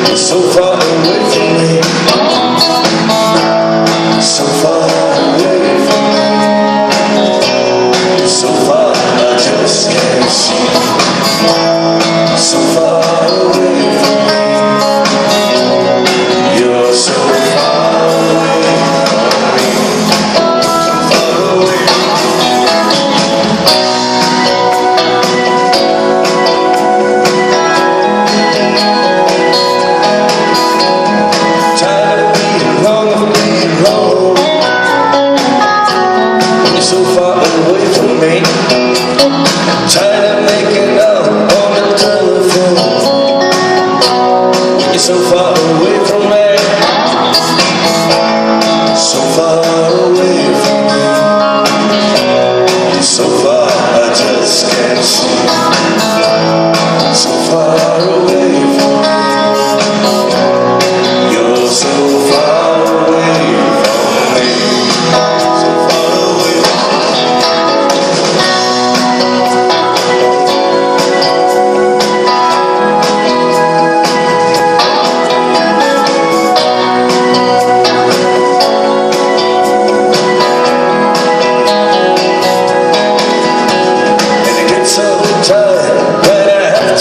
You're so far away from me, so far away from me, so far I just can't see. So far away from me, you're so far away from me, so far away. Tired of being wrong, of being wrong. You're so far away from me. Tired of making up on the telephone. You're so far away from me, so far away from me, so far I just can't see. So far away from me, you're so far away from me, so far away.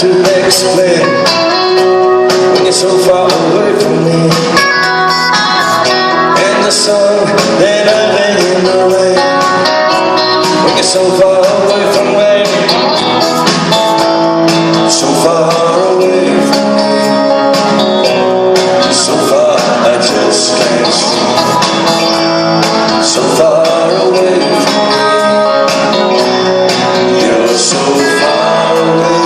To explain when you're so far away from me, and the sun that I lay in the rain, when you're so far away from me, so far away from me, so far I just can't see. So far away from me, you're so far away.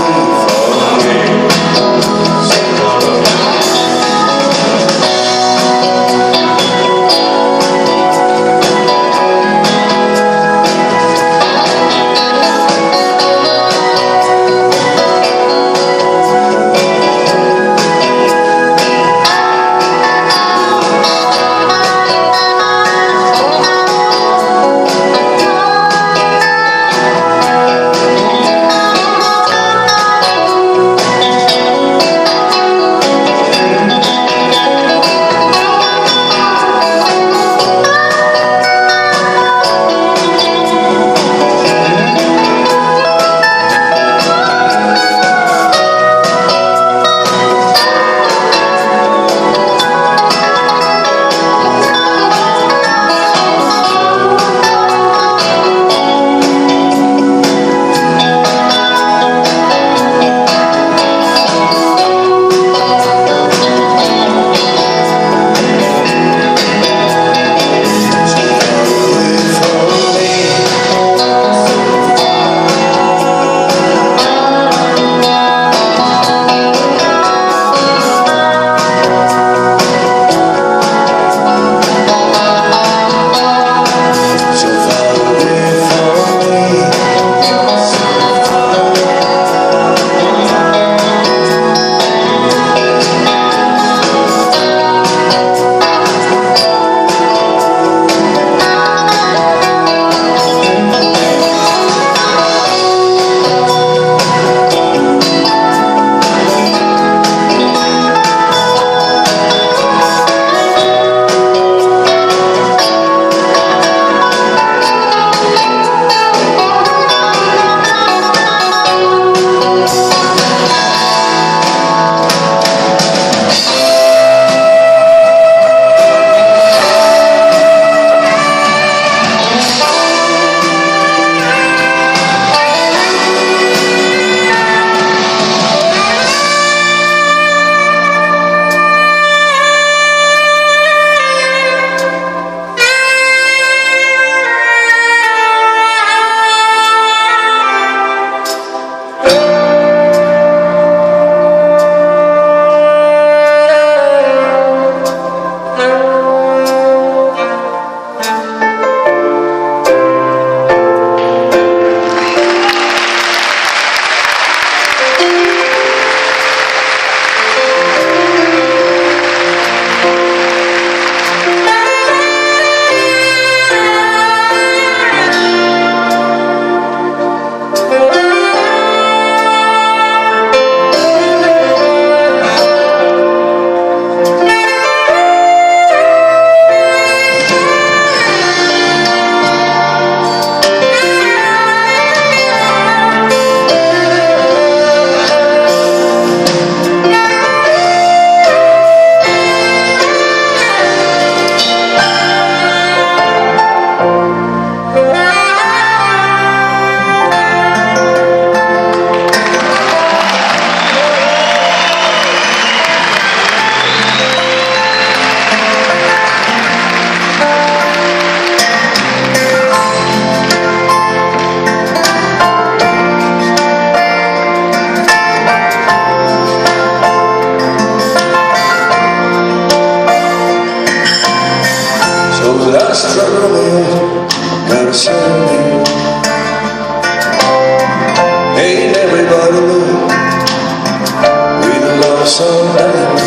sunlight.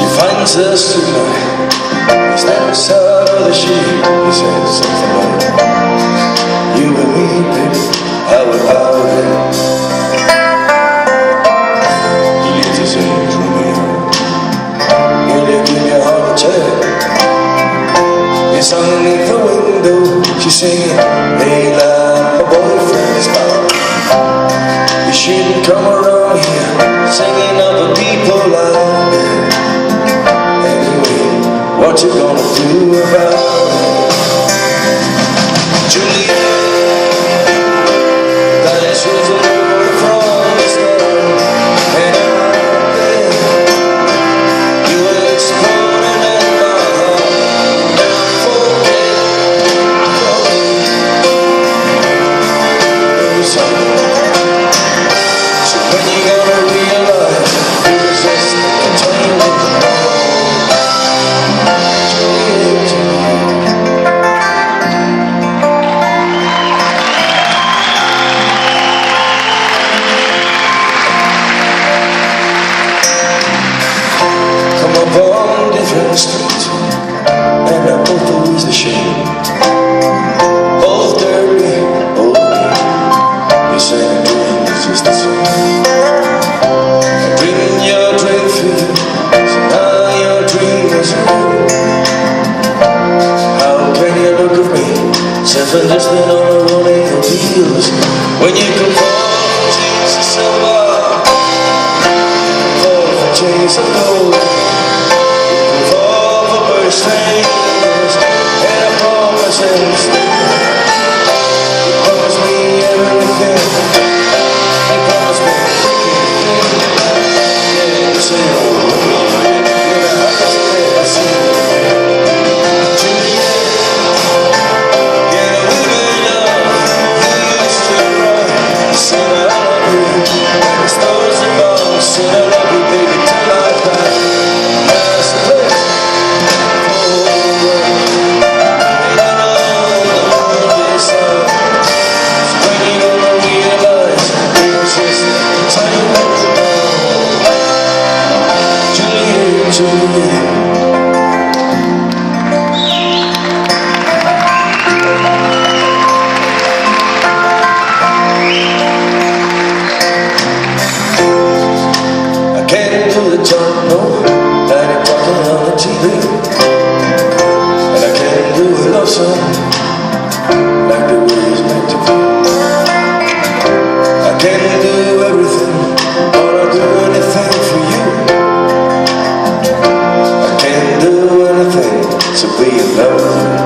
He finds us tonight. He steps out of the sheet. He says something like, you and me, baby, how about it? He leaves his hands Romeo. He'll give you a heart attack. It's underneath the window. She's singing, hey, love, my boyfriend's gone. You shouldn't come around here singing other people out there. Anyway, what you gonna do about it? Juliet, that is who's a little from the start. And out there, you were exploding in my heart. Never forget those songs. So when you gonna realize it was just entertainment? Come up on different streets, and they're both always ashamed. Both dirty, both mean. You say the dream is just the same. Dreaming your dream for you, so now your dream is real. How can you look at me, seven listening on a rolling of wheels, when you can fall for Jesus silver, fall for Jesus gold, you can fall for bird strings and a promise and sleep. You promise me everything. You promise me everything. Yeah, you say, oh, you're the hardest thing I see. Juliet, yeah, we made love. You used to cry. You said I love you. Like the stars above. Said I love you, baby, till I die. That's the place. I can't do the talk, no, that ain't talking on the TV. And I can't do a love song like the way it's meant to be. I can't do everything, but I'll do anything for you. I can't do anything to be in love with you.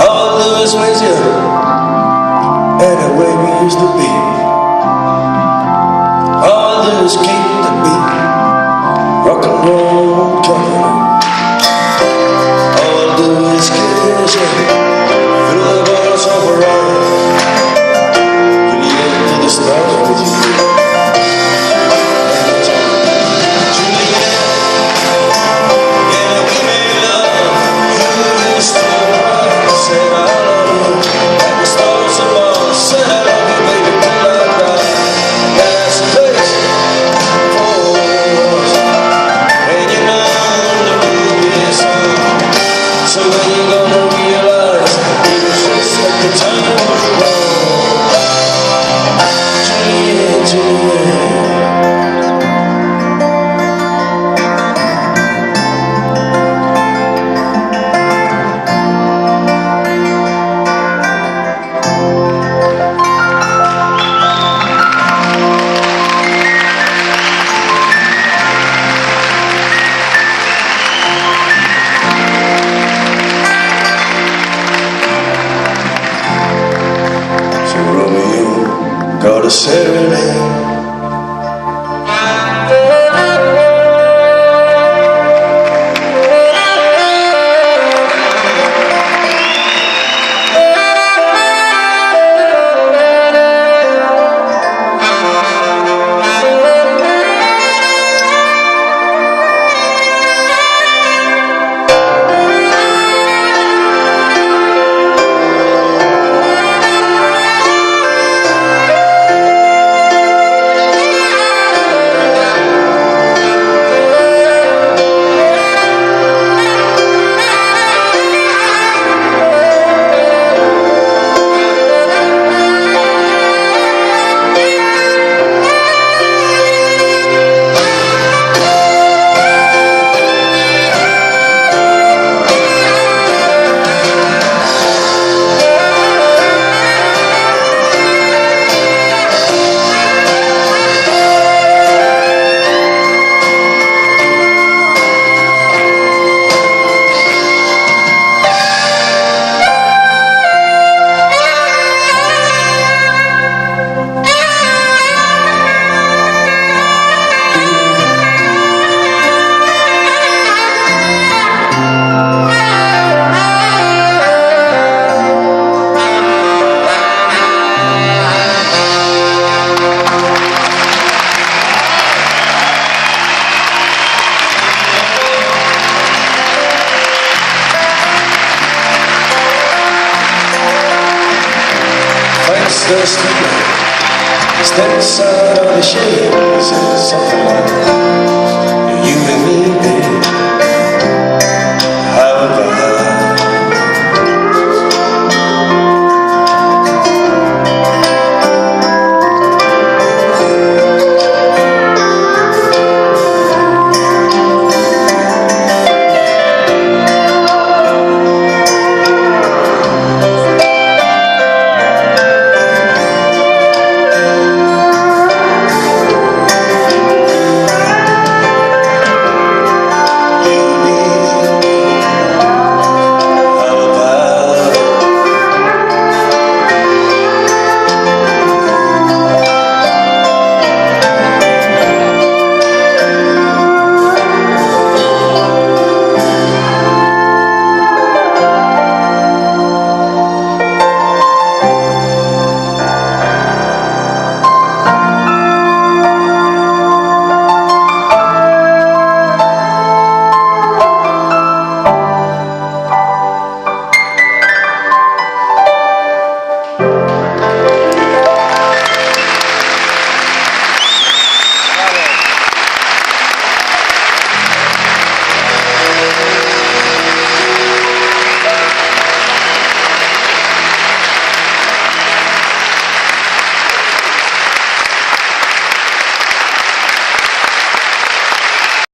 All I'll do is raise you any way we used to be. All I'll do is keep the beat, rock and roll company. All I'll do is kiss you through the bars of a ride, really into the stars with you. Juliet, yeah, we made love. You used to cry, said I love you, like the stars above. Said I love you, baby, till I die. That's the place for us, and you know the movie song. So when you gonna realize it was just like the time was wrong? Juliet, Juliet. So Romeo got a serenade. the street, step aside on the